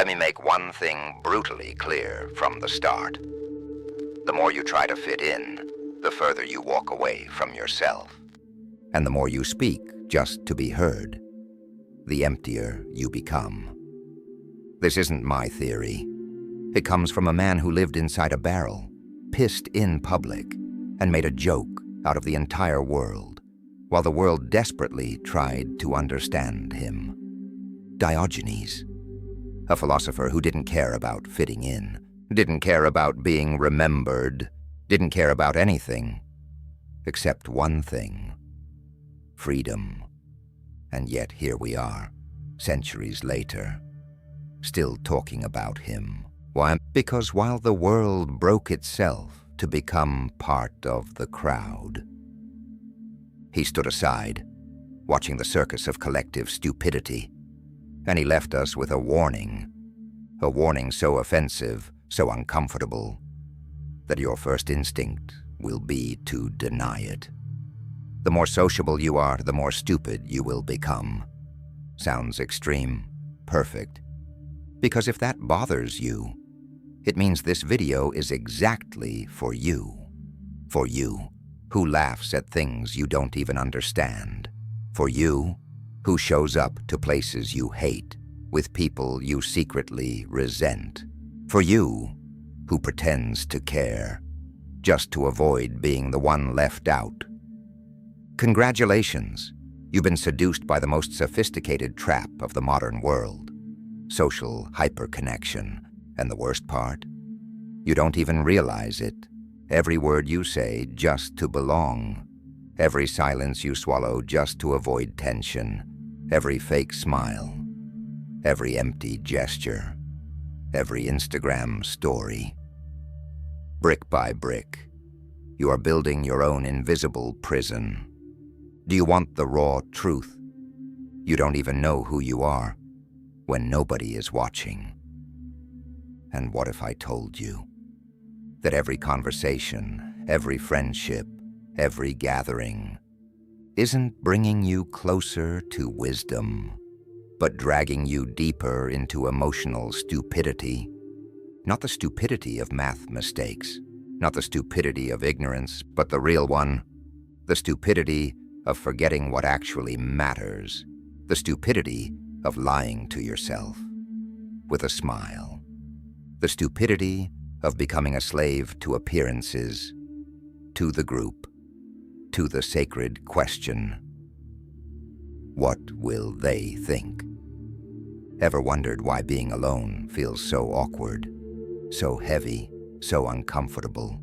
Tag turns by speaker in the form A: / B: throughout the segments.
A: Let me make one thing brutally clear from the start. The more you try to fit in, the further you walk away from yourself. And the more you speak just to be heard, the emptier you become. This isn't my theory. It comes from a man who lived inside a barrel, pissed in public, and made a joke out of the entire world, while the world desperately tried to understand him. Diogenes, a philosopher who didn't care about fitting in, didn't care about being remembered, didn't care about anything except one thing: freedom. And yet here we are, centuries later, still talking about him. Why? Because while the world broke itself to become part of the crowd, he stood aside, watching the circus of collective stupidity, and he left us with a warning so offensive, so uncomfortable, that your first instinct will be to deny it. The more sociable you are, the more stupid you will become. Sounds extreme, perfect. Because if that bothers you, it means this video is exactly for you. For you, who laughs at things you don't even understand. For you, who shows up to places you hate, with people you secretly resent. For you, who pretends to care, just to avoid being the one left out. Congratulations, you've been seduced by the most sophisticated trap of the modern world. Social hyperconnection. And the worst part? You don't even realize it. Every word you say just to belong. Every silence you swallow just to avoid tension. Every fake smile. Every empty gesture. Every Instagram story. Brick by brick, you are building your own invisible prison. Do you want the raw truth? You don't even know who you are when nobody is watching. And what if I told you that every conversation, every friendship, every gathering isn't bringing you closer to wisdom, but dragging you deeper into emotional stupidity? Not the stupidity of math mistakes, not the stupidity of ignorance, but the real one, the stupidity of forgetting what actually matters, the stupidity of lying to yourself with a smile, the stupidity of becoming a slave to appearances, to the group, to the sacred question: what will they think? Ever wondered why being alone feels so awkward, so heavy, so uncomfortable?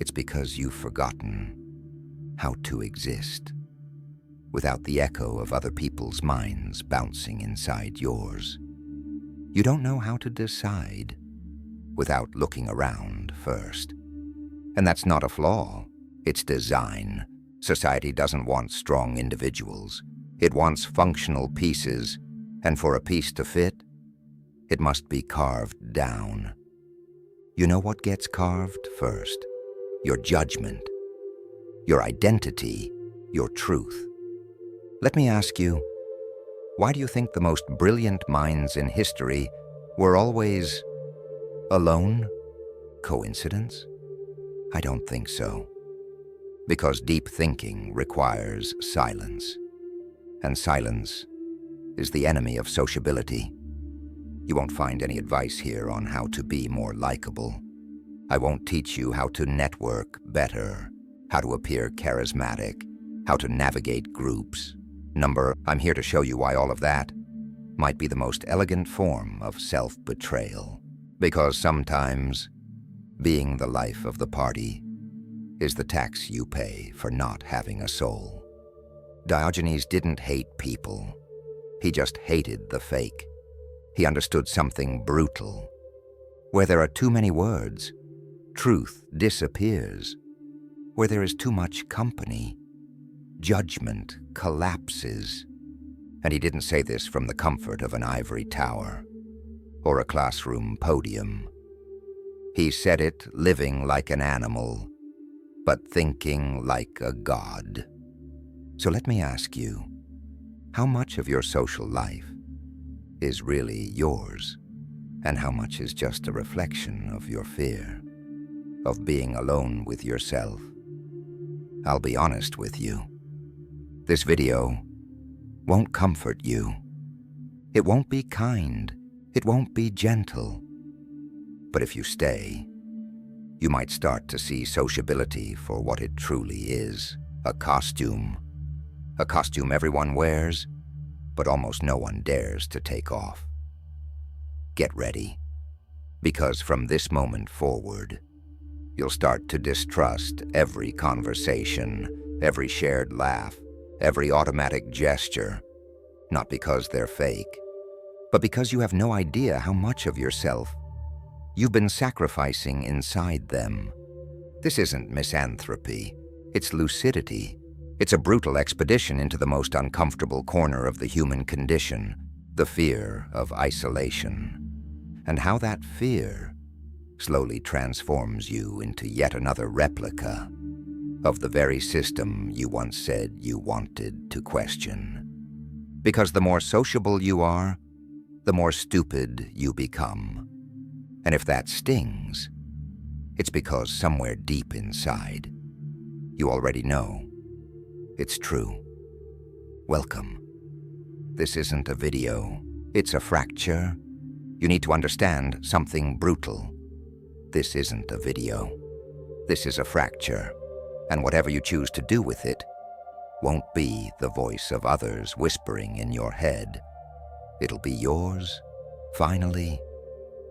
A: It's because you've forgotten how to exist without the echo of other people's minds bouncing inside yours. You don't know how to decide without looking around first. And that's not a flaw, it's design. Society doesn't want strong individuals. It wants functional pieces, and for a piece to fit, it must be carved down. You know what gets carved first? Your judgment, your identity, your truth. Let me ask you, why do you think the most brilliant minds in history were always alone? Coincidence? I don't think so. Because deep thinking requires silence, and silence is the enemy of sociability. You won't find any advice here on how to be more likable. I won't teach you how to network better, how to appear charismatic, how to navigate groups. I'm here to show you why all of that might be the most elegant form of self-betrayal. Because sometimes being the life of the party is the tax you pay for not having a soul. Diogenes didn't hate people. He just hated the fake. He understood something brutal. Where there are too many words, truth disappears. Where there is too much company, judgment collapses. And he didn't say this from the comfort of an ivory tower or a classroom podium. He said it living like an animal, but thinking like a god. So let me ask you, how much of your social life is really yours? and how much is just a reflection of your fear, of being alone with yourself. I'll be honest with you. This video won't comfort you. It won't be kind. It won't be gentle. But if you stay, you might start to see sociability for what it truly is, a costume. A costume everyone wears, but almost no one dares to take off. Get ready, because from this moment forward, you'll start to distrust every conversation, every shared laugh, every automatic gesture, not because they're fake, but because you have no idea how much of yourself you've been sacrificing inside them. This isn't misanthropy, it's lucidity. It's a brutal expedition into the most uncomfortable corner of the human condition, the fear of isolation, and how that fear slowly transforms you into yet another replica of the very system you once said you wanted to question. Because the more sociable you are, the more stupid you become. And if that stings, it's because somewhere deep inside, you already know it's true. Welcome. This isn't a video, it's a fracture. You need to understand something brutal. This isn't a video. This is a fracture. And whatever you choose to do with it won't be the voice of others whispering in your head. It'll be yours, finally,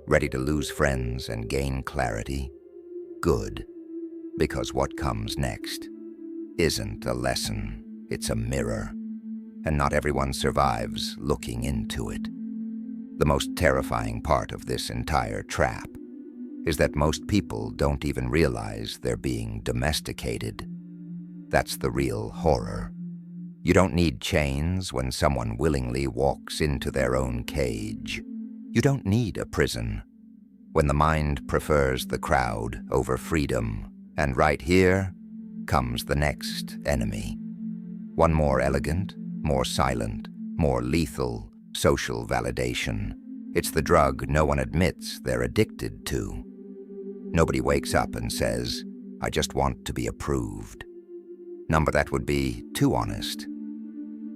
A: ready to lose friends and gain clarity. Good, because what comes next isn't a lesson, it's a mirror. And not everyone survives looking into it. The most terrifying part of this entire trap is that most people don't even realize they're being domesticated. That's the real horror. You don't need chains when someone willingly walks into their own cage. You don't need a prison when the mind prefers the crowd over freedom. And right here comes the next enemy. One more elegant, more silent, more lethal social validation. It's the drug no one admits they're addicted to. Nobody wakes up and says, "I just want to be approved." Number that would be too honest.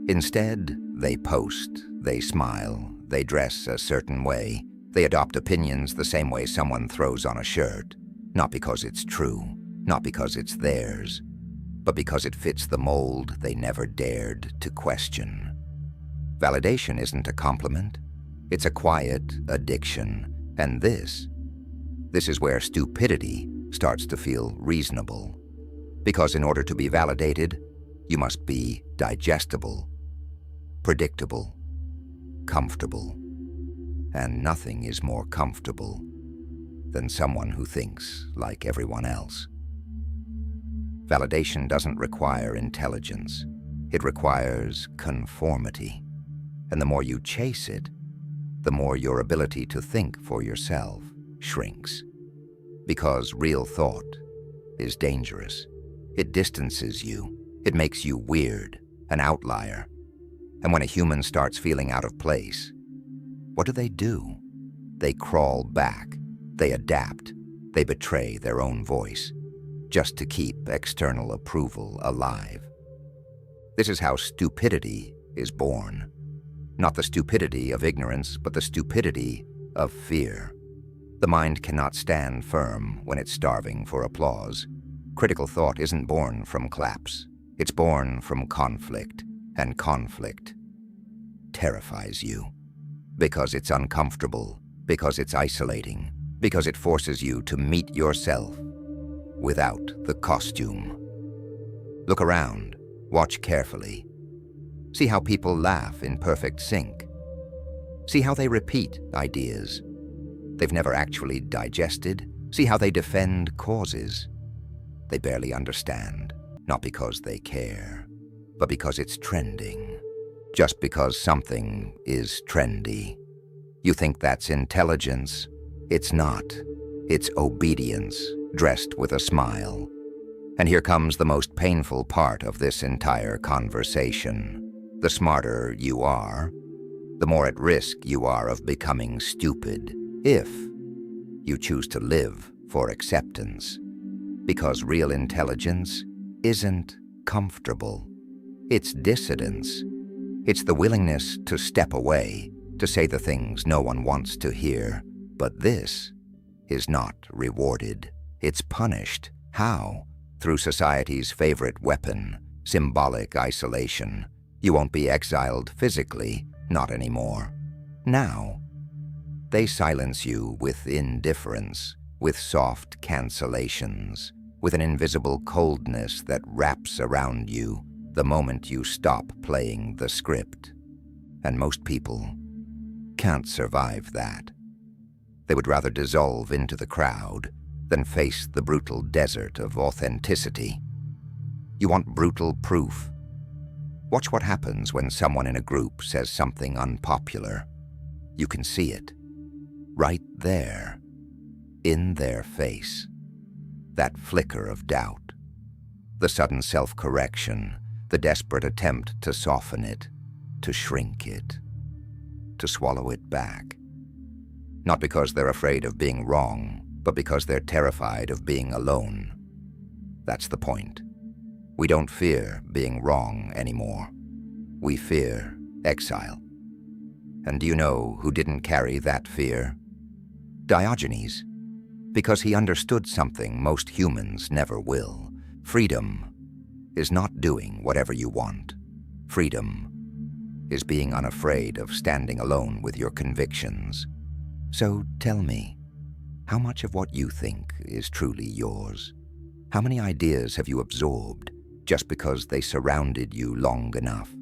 A: Instead, they post, they smile, they dress a certain way, they adopt opinions the same way someone throws on a shirt. Not because it's true, not because it's theirs, but because it fits the mold they never dared to question. Validation isn't a compliment, it's a quiet addiction, and this is where stupidity starts to feel reasonable. Because in order to be validated, you must be digestible, predictable, comfortable. And nothing is more comfortable than someone who thinks like everyone else. Validation doesn't require intelligence. It requires conformity. And the more you chase it, the more your ability to think for yourself shrinks. Because real thought is dangerous. It distances you. It makes you weird, an outlier. And when a human starts feeling out of place, what do? They crawl back. They adapt. They betray their own voice, just to keep external approval alive. This is how stupidity is born. Not the stupidity of ignorance, but the stupidity of fear. The mind cannot stand firm when it's starving for applause. Critical thought isn't born from claps. It's born from conflict, and conflict terrifies you. Because it's uncomfortable, because it's isolating, because it forces you to meet yourself without the costume. Look around, watch carefully. See how people laugh in perfect sync. See how they repeat ideas they've never actually digested. See how they defend causes they barely understand, not because they care, but because it's trending. Just because something is trendy. You think that's intelligence. It's not. It's obedience, dressed with a smile. And here comes the most painful part of this entire conversation. The smarter you are, the more at risk you are of becoming stupid. If you choose to live for acceptance, because real intelligence isn't comfortable. It's dissidence. It's the willingness to step away, to say the things no one wants to hear. But this is not rewarded. It's punished. How? Through society's favorite weapon, symbolic isolation. You won't be exiled physically, not anymore. Now, they silence you with indifference, with soft cancellations, with an invisible coldness that wraps around you the moment you stop playing the script. And most people can't survive that. They would rather dissolve into the crowd than face the brutal desert of authenticity. You want brutal proof? Watch what happens when someone in a group says something unpopular. You can see it, right there, in their face. That flicker of doubt, the sudden self-correction, the desperate attempt to soften it, to shrink it, to swallow it back. Not because they're afraid of being wrong, but because they're terrified of being alone. That's the point. We don't fear being wrong anymore. We fear exile. And do you know who didn't carry that fear? Diogenes. Because he understood something most humans never will. Freedom is not doing whatever you want. Freedom is being unafraid of standing alone with your convictions. So tell me, how much of what you think is truly yours? How many ideas have you absorbed just because they surrounded you long enough?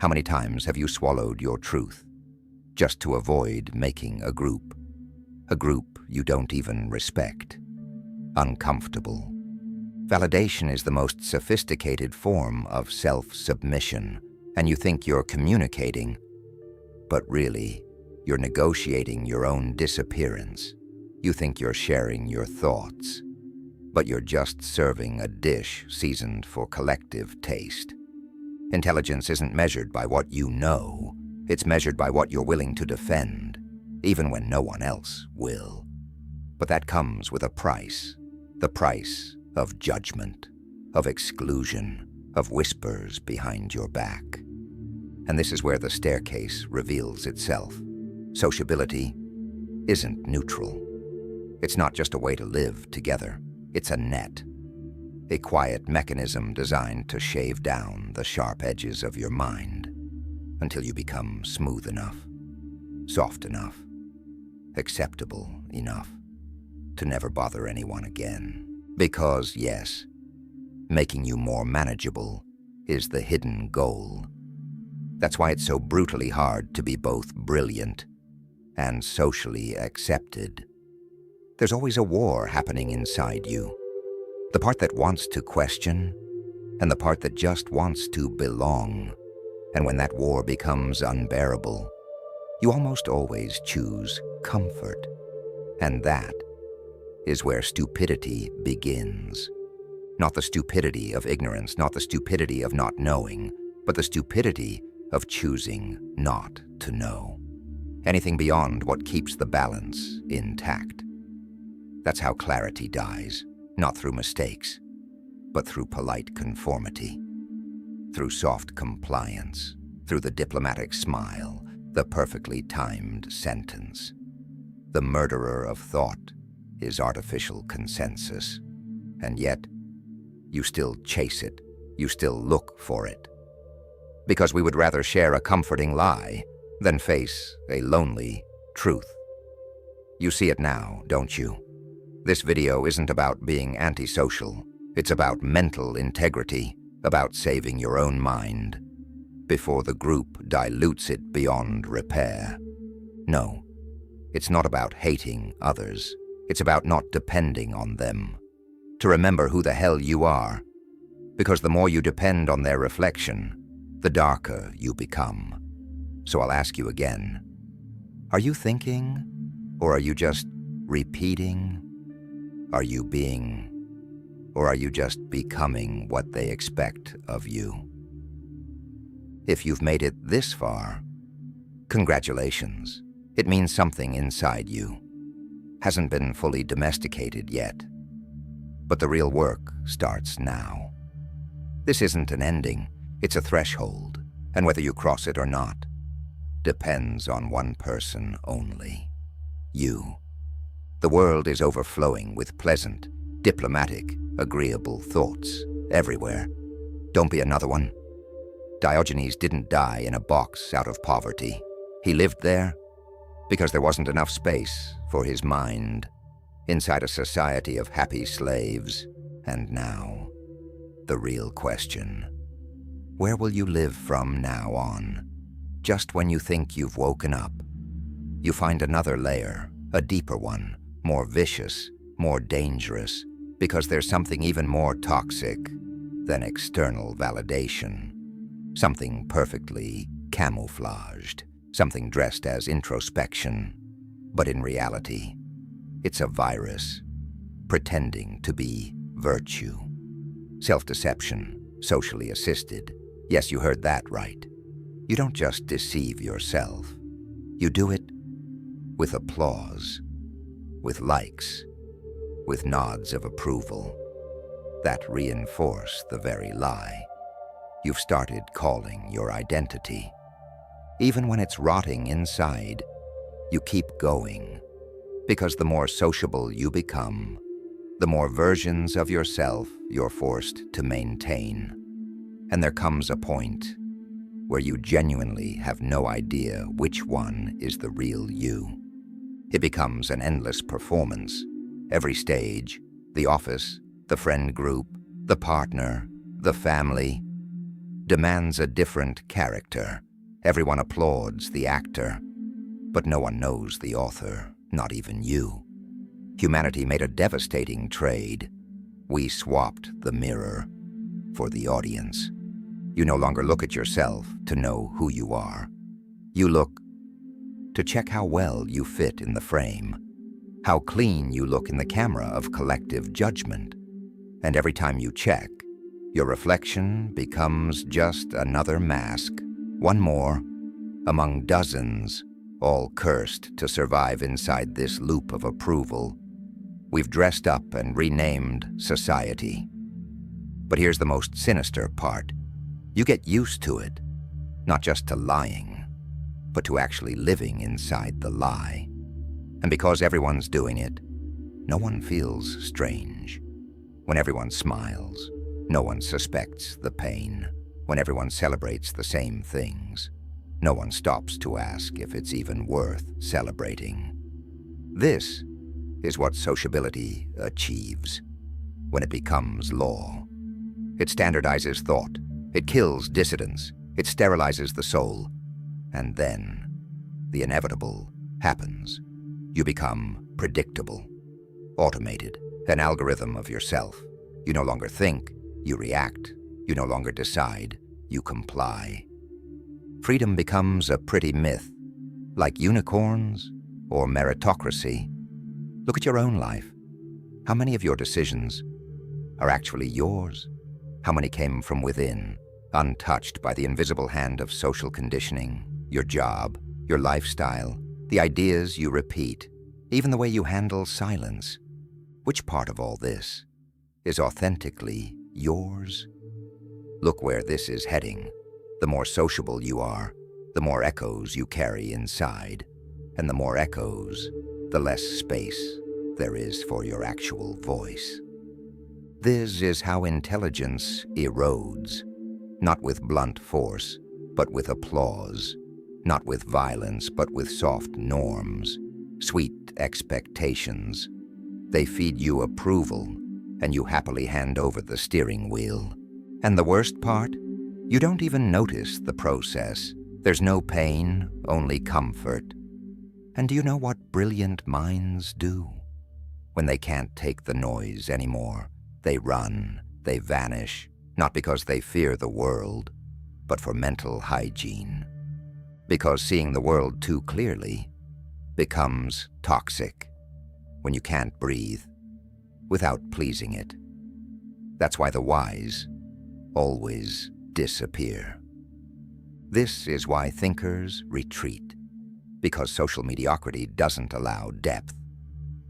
A: How many times have you swallowed your truth just to avoid making a group you don't even respect? Uncomfortable. Validation is the most sophisticated form of self-submission, and you think you're communicating, but really, you're negotiating your own disappearance. You think you're sharing your thoughts, but you're just serving a dish seasoned for collective taste. Intelligence isn't measured by what you know, it's measured by what you're willing to defend, even when no one else will. But that comes with a price, the price of judgment, of exclusion, of whispers behind your back. And this is where the staircase reveals itself. Sociability isn't neutral. It's not just a way to live together. It's a net, a quiet mechanism designed to shave down the sharp edges of your mind until you become smooth enough, soft enough, acceptable enough to never bother anyone again. Because, yes, making you more manageable is the hidden goal. That's why it's so brutally hard to be both brilliant and socially accepted. There's always a war happening inside you. The part that wants to question, and the part that just wants to belong. And when that war becomes unbearable, you almost always choose comfort. And that is where stupidity begins. Not the stupidity of ignorance, not the stupidity of not knowing, but the stupidity of choosing not to know. Anything beyond what keeps the balance intact. That's how clarity dies, not through mistakes, but through polite conformity, through soft compliance, through the diplomatic smile, the perfectly timed sentence. The murderer of thought is artificial consensus, and yet you still chase it, you still look for it. Because we would rather share a comforting lie than face a lonely truth. You see it now, don't you? This video isn't about being antisocial. It's about mental integrity, about saving your own mind before the group dilutes it beyond repair. No, it's not about hating others. It's about not depending on them. To remember who the hell you are. Because the more you depend on their reflection, the darker you become. So I'll ask you again, are you thinking, or are you just repeating? Are you being, or are you just becoming what they expect of you? If you've made it this far, congratulations. It means something inside you. hasn't been fully domesticated yet. But the real work starts now. This isn't an ending, it's a threshold, and whether you cross it or not depends on one person only. You. The world is overflowing with pleasant, diplomatic, agreeable thoughts everywhere. Don't be another one. Diogenes didn't die in a box out of poverty. He lived there because there wasn't enough space for his mind inside a society of happy slaves. And now, the real question. Where will you live from now on? Just when you think you've woken up, you find another layer, a deeper one, more vicious, more dangerous, because there's something even more toxic than external validation. Something perfectly camouflaged, something dressed as introspection, but in reality, it's a virus, pretending to be virtue. Self-deception, socially assisted. Yes, you heard that right. You don't just deceive yourself. You do it with applause, with likes, with nods of approval that reinforce the very lie you've started calling your identity. Even when it's rotting inside, you keep going, because the more sociable you become, the more versions of yourself you're forced to maintain. And there comes a point where you genuinely have no idea which one is the real you. It becomes an endless performance. Every stage, the office, the friend group, the partner, the family, demands a different character. Everyone applauds the actor, but no one knows the author, not even you. Humanity made a devastating trade. We swapped the mirror for the audience. You no longer look at yourself to know who you are. You look to check how well you fit in the frame, how clean you look in the camera of collective judgment. And every time you check, your reflection becomes just another mask, one more among dozens, all cursed to survive inside this loop of approval. We've dressed up and renamed society. But here's the most sinister part. You get used to it, not just to lying, but to actually living inside the lie. And because everyone's doing it, no one feels strange. When everyone smiles, no one suspects the pain. When everyone celebrates the same things, no one stops to ask if it's even worth celebrating. This is what sociability achieves when it becomes law. It standardizes thought. It kills dissidence. It sterilizes the soul. And then, the inevitable happens. You become predictable, automated, an algorithm of yourself. You no longer think, you react. You no longer decide, you comply. Freedom becomes a pretty myth, like unicorns or meritocracy. Look at your own life. How many of your decisions are actually yours? How many came from within, untouched by the invisible hand of social conditioning, your job, your lifestyle, the ideas you repeat, even the way you handle silence? Which part of all this is authentically yours? Look where this is heading. The more sociable you are, the more echoes you carry inside. And the more echoes, the less space there is for your actual voice. This is how intelligence erodes, not with blunt force, but with applause, not with violence, but with soft norms, sweet expectations. They feed you approval, and you happily hand over the steering wheel. And the worst part? You don't even notice the process. There's no pain, only comfort. And do you know what brilliant minds do? When they can't take the noise anymore, they run, they vanish, not because they fear the world, but for mental hygiene. Because seeing the world too clearly becomes toxic when you can't breathe without pleasing it. That's why the wise always disappear. This is why thinkers retreat, because social mediocrity doesn't allow depth.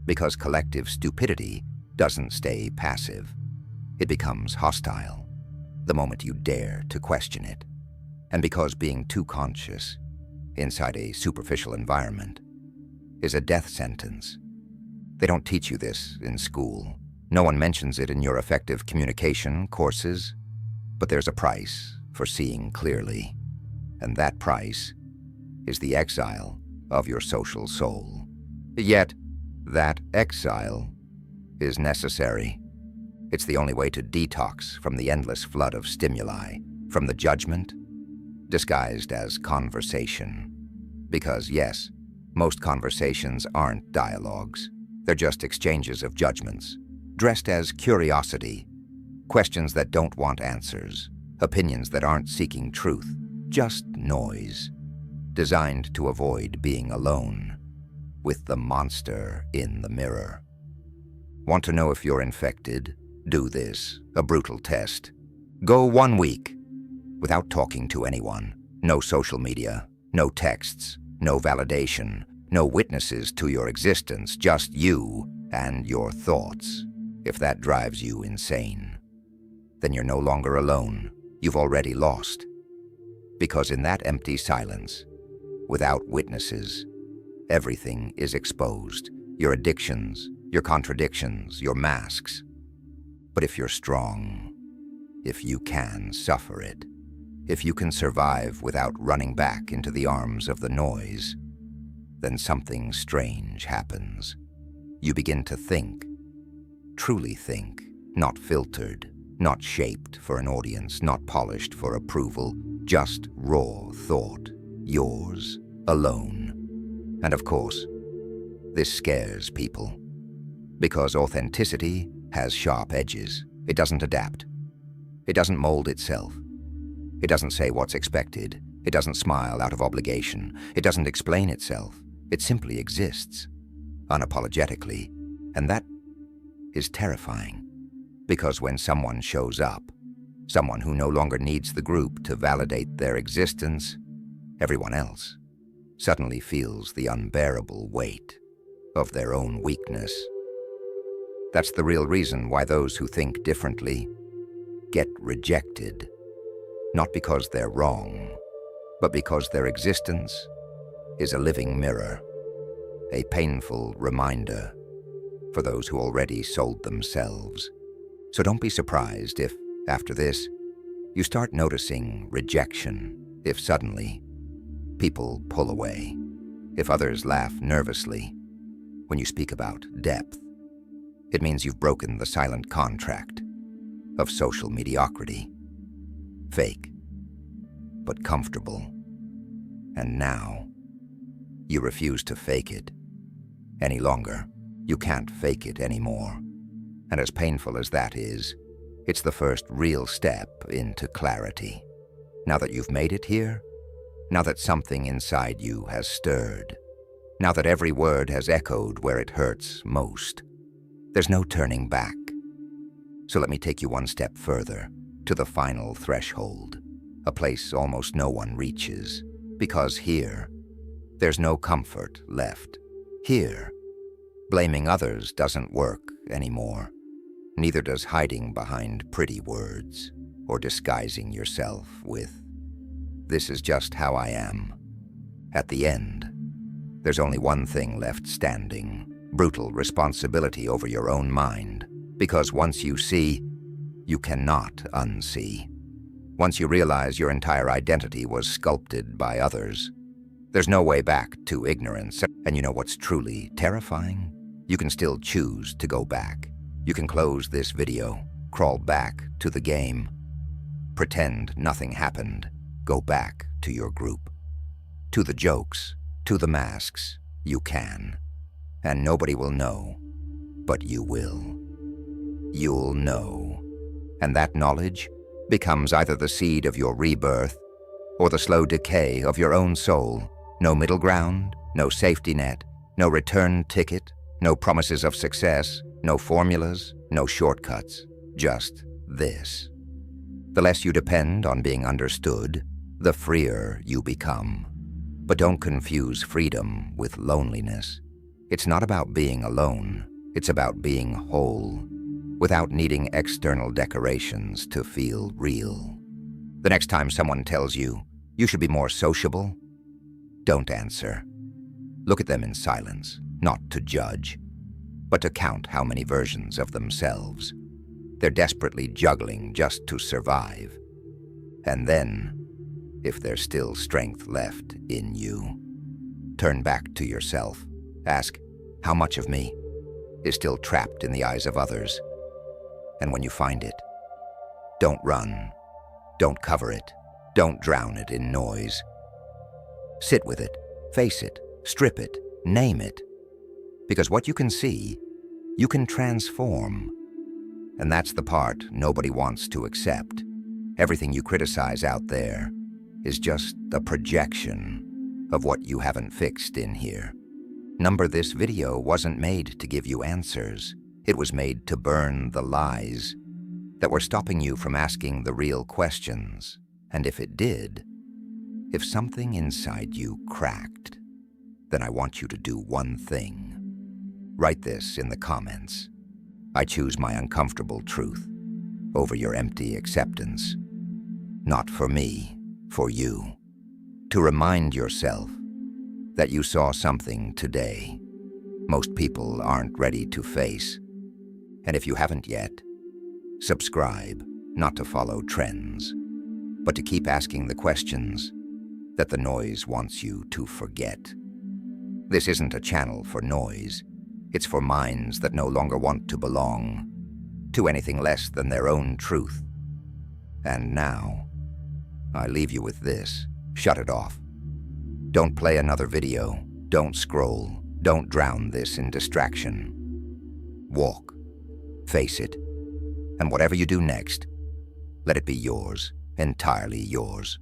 A: Because collective stupidity doesn't stay passive. It becomes hostile the moment you dare to question it. And because being too conscious inside a superficial environment is a death sentence. They don't teach you this in school. No one mentions it in your effective communication courses. But there's a price for seeing clearly. And that price is the exile of your social soul. Yet, that exile is necessary. It's the only way to detox from the endless flood of stimuli, from the judgment disguised as conversation. Because yes, most conversations aren't dialogues. They're just exchanges of judgments, dressed as curiosity, questions that don't want answers, opinions that aren't seeking truth, just noise, designed to avoid being alone with the monster in the mirror. Want to know if you're infected? Do this, a brutal test. Go 1 week without talking to anyone. No social media, no texts, no validation, no witnesses to your existence, just you and your thoughts. If that drives you insane, then you're no longer alone. You've already lost. Because in that empty silence, without witnesses, everything is exposed. Your addictions, your contradictions, your masks. But if you're strong, if you can suffer it, if you can survive without running back into the arms of the noise, then something strange happens. You begin to think, truly think, not filtered, not shaped for an audience, not polished for approval, just raw thought, yours, alone. And of course, this scares people, because authenticity has sharp edges. It doesn't adapt. It doesn't mold itself. It doesn't say what's expected. It doesn't smile out of obligation. It doesn't explain itself. It simply exists, unapologetically. And that is terrifying, because when someone shows up, someone who no longer needs the group to validate their existence, everyone else suddenly feels the unbearable weight of their own weakness. That's the real reason why those who think differently get rejected. Not because they're wrong, but because their existence is a living mirror, a painful reminder for those who already sold themselves. So don't be surprised if, after this, you start noticing rejection, if suddenly people pull away, if others laugh nervously when you speak about depth. It means you've broken the silent contract of social mediocrity. Fake, but comfortable. And now, you refuse to fake it any longer. You can't fake it anymore. And as painful as that is, it's the first real step into clarity. Now that you've made it here, now that something inside you has stirred, now that every word has echoed where it hurts most, there's no turning back. So let me take you one step further, to the final threshold, a place almost no one reaches, because here, there's no comfort left. Here, blaming others doesn't work anymore. Neither does hiding behind pretty words or disguising yourself with, "This is just how I am." At the end, there's only one thing left standing: brutal responsibility over your own mind. Because once you see, you cannot unsee. Once you realize your entire identity was sculpted by others, there's no way back to ignorance. And you know what's truly terrifying? You can still choose to go back. You can close this video, crawl back to the game, pretend nothing happened, go back to your group, to the jokes, to the masks. You can. And nobody will know, but you will. You'll know. And that knowledge becomes either the seed of your rebirth or the slow decay of your own soul. No middle ground, no safety net, no return ticket, no promises of success, no formulas, no shortcuts, just this. The less you depend on being understood, the freer you become. But don't confuse freedom with loneliness. It's not about being alone. It's about being whole, without needing external decorations to feel real. The next time someone tells you, you should be more sociable, don't answer. Look at them in silence, not to judge, but to count how many versions of themselves they're desperately juggling just to survive. And then, if there's still strength left in you, turn back to yourself. Ask, how much of me is still trapped in the eyes of others? And when you find it, don't run, don't cover it, don't drown it in noise. Sit with it, face it, strip it, name it. Because what you can see, you can transform. And that's the part nobody wants to accept. Everything you criticize out there is just a projection of what you haven't fixed in here. Number, this video wasn't made to give you answers. It was made to burn the lies that were stopping you from asking the real questions. And if it did, if something inside you cracked, then I want you to do one thing. Write this in the comments. I choose my uncomfortable truth over your empty acceptance. Not for me, for you. To remind yourself that you saw something today most people aren't ready to face. And if you haven't yet, subscribe, not to follow trends, but to keep asking the questions that the noise wants you to forget. This isn't a channel for noise. It's for minds that no longer want to belong to anything less than their own truth. And now, I leave you with this. Shut it off. Don't play another video. Don't scroll. Don't drown this in distraction. Walk. Face it. And whatever you do next, let it be yours, entirely yours.